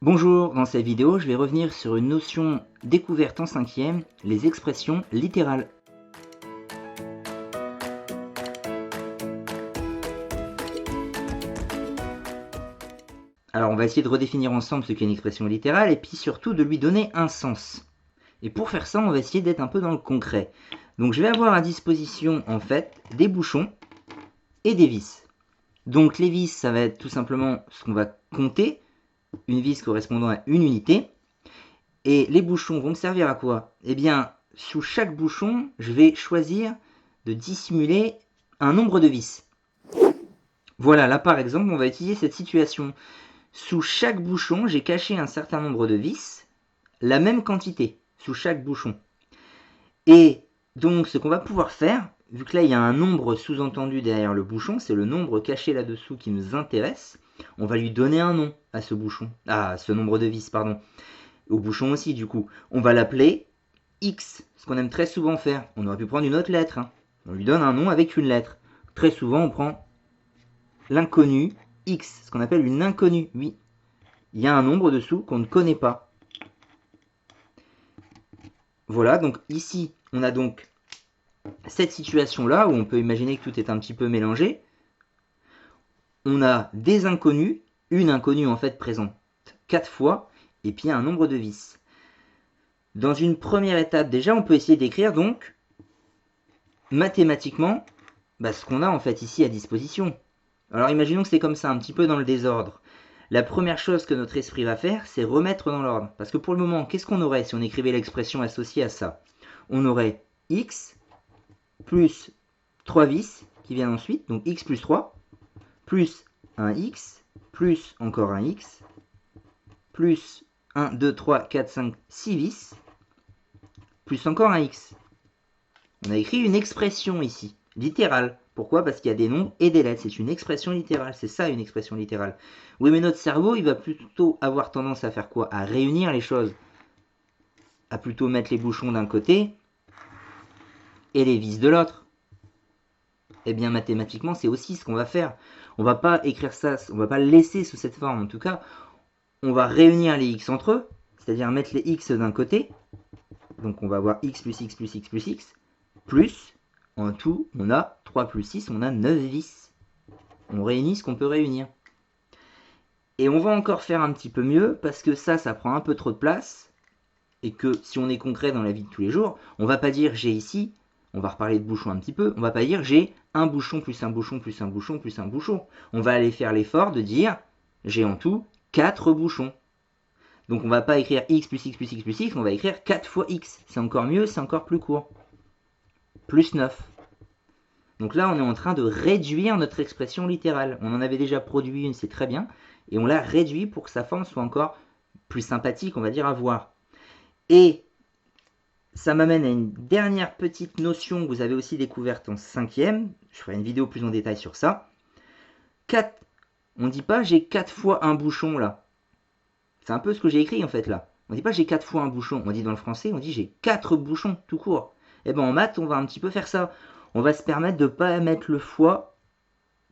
Bonjour, dans cette vidéo, je vais revenir sur une notion découverte en 5e, les expressions littérales. Alors on va essayer de redéfinir ensemble ce qu'est une expression littérale et puis surtout de lui donner un sens. Et pour faire ça, on va essayer d'être un peu dans le concret. Donc je vais avoir à disposition en fait des bouchons et des vis. Donc les vis, ça va être tout simplement ce qu'on va compter, une vis correspondant à une unité. Et les bouchons vont me servir à quoi? Eh bien, sous chaque bouchon, je vais choisir de dissimuler un nombre de vis. Voilà, là par exemple, on va utiliser cette situation. Sous chaque bouchon, j'ai caché un certain nombre de vis, la même quantité, sous chaque bouchon. Et donc, ce qu'on va pouvoir faire, vu que là, il y a un nombre sous-entendu derrière le bouchon, c'est le nombre caché là-dessous qui nous intéresse, on va lui donner un nom à ce bouchon, à ce nombre de vis, pardon. Au bouchon aussi, du coup. On va l'appeler X, ce qu'on aime très souvent faire. On aurait pu prendre une autre lettre. On lui donne un nom avec une lettre. Très souvent, on prend l'inconnu X, ce qu'on appelle une inconnue. Oui, il y a un nombre dessous qu'on ne connaît pas. Voilà, donc ici, on a donc cette situation-là où on peut imaginer que tout est un petit peu mélangé. On a des inconnus, une inconnue en fait présente 4 fois, et puis un nombre de vis. Dans une première étape, déjà, on peut essayer d'écrire donc mathématiquement ce qu'on a en fait ici à disposition. Alors imaginons que c'est comme ça, un petit peu dans le désordre. La première chose que notre esprit va faire, c'est remettre dans l'ordre. Parce que pour le moment, qu'est-ce qu'on aurait si on écrivait l'expression associée à ça? On aurait x plus 3 vis qui viennent ensuite, donc x plus 3, plus un x, plus encore un x, plus 1, 2, 3, 4, 5, 6 vis, plus encore un x. On a écrit une expression ici, littérale. Pourquoi? Parce qu'il y a des nombres et des lettres. C'est une expression littérale. C'est ça une expression littérale. Oui, mais notre cerveau, il va plutôt avoir tendance à faire quoi? À réunir les choses. À plutôt mettre les bouchons d'un côté et les vis de l'autre. Eh bien, mathématiquement, c'est aussi ce qu'on va faire. On va pas écrire ça, on va pas le laisser sous cette forme. En tout cas, on va réunir les x entre eux, c'est-à-dire mettre les x d'un côté. Donc, on va avoir x plus x plus x plus x, plus, en tout, on a 3 plus 6, on a 9 vis. On réunit ce qu'on peut réunir. Et on va encore faire un petit peu mieux, parce que ça prend un peu trop de place, et que si on est concret dans la vie de tous les jours, on va pas dire j'ai ici, on va reparler de bouchon un petit peu, on va pas dire j'ai un bouchon plus un bouchon plus un bouchon plus un bouchon. On va aller faire l'effort de dire j'ai en tout 4 bouchons. Donc on va pas écrire x plus x plus x plus x, on va écrire 4 fois x. C'est encore mieux, c'est encore plus court. Plus 9. Donc là, on est en train de réduire notre expression littérale. On en avait déjà produit une, c'est très bien, et on l'a réduit pour que sa forme soit encore plus sympathique, on va dire, à voir. Et ça m'amène à une dernière petite notion que vous avez aussi découverte en 5e. Je ferai une vidéo plus en détail sur ça. 4. On ne dit pas j'ai 4 fois un bouchon là. C'est un peu ce que j'ai écrit en fait là. On ne dit pas j'ai 4 fois un bouchon. On dit dans le français, on dit j'ai 4 bouchons tout court. Et bien en maths, on va un petit peu faire ça. On va se permettre de ne pas mettre le fois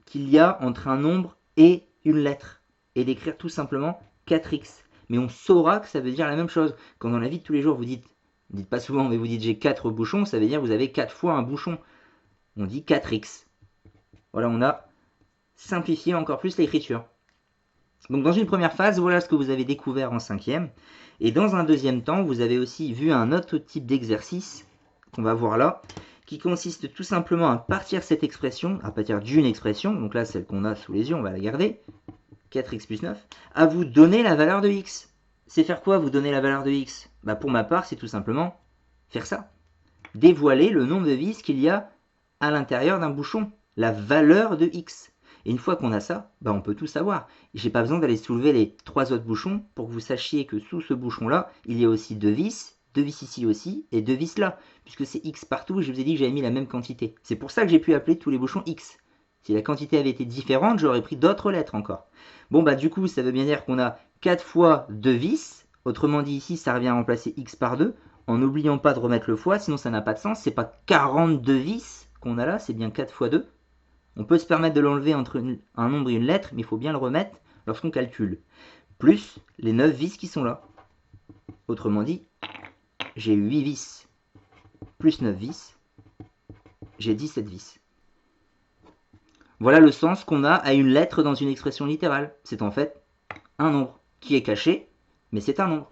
qu'il y a entre un nombre et une lettre. Et d'écrire tout simplement 4x. Mais on saura que ça veut dire la même chose. Quand dans la vie de tous les jours, vous dites pas souvent, mais vous dites j'ai 4 bouchons, ça veut dire que vous avez 4 fois un bouchon. On dit 4x. Voilà, on a simplifié encore plus l'écriture. Donc dans une première phase, voilà ce que vous avez découvert en 5e. Et dans un deuxième temps, vous avez aussi vu un autre type d'exercice qu'on va voir là, qui consiste tout simplement à partir de cette expression, à partir d'une expression, donc là celle qu'on a sous les yeux, on va la garder, 4x plus 9, à vous donner la valeur de x. C'est faire quoi vous donner la valeur de x? Pour ma part, c'est tout simplement faire ça. Dévoiler le nombre de vis qu'il y a à l'intérieur d'un bouchon, la valeur de x. Et une fois qu'on a ça, on peut tout savoir. J'ai pas besoin d'aller soulever les 3 autres bouchons pour que vous sachiez que sous ce bouchon-là, il y a aussi 2 vis ici aussi, et 2 vis là, puisque c'est x partout, et je vous ai dit que j'avais mis la même quantité. C'est pour ça que j'ai pu appeler tous les bouchons x. Si la quantité avait été différente, j'aurais pris d'autres lettres encore. Bon, du coup, ça veut bien dire qu'on a 4 fois 2 vis. Autrement dit, ici, ça revient à remplacer x par 2, en n'oubliant pas de remettre le fois, sinon ça n'a pas de sens. C'est pas 42 vis qu'on a là, c'est bien 4 fois 2. On peut se permettre de l'enlever entre un nombre et une lettre, mais il faut bien le remettre lorsqu'on calcule. plus les 9 vis qui sont là. Autrement dit, j'ai 8 vis plus 9 vis, j'ai 17 vis. Voilà le sens qu'on a à une lettre dans une expression littérale. C'est en fait un nombre qui est caché, mais c'est un nombre.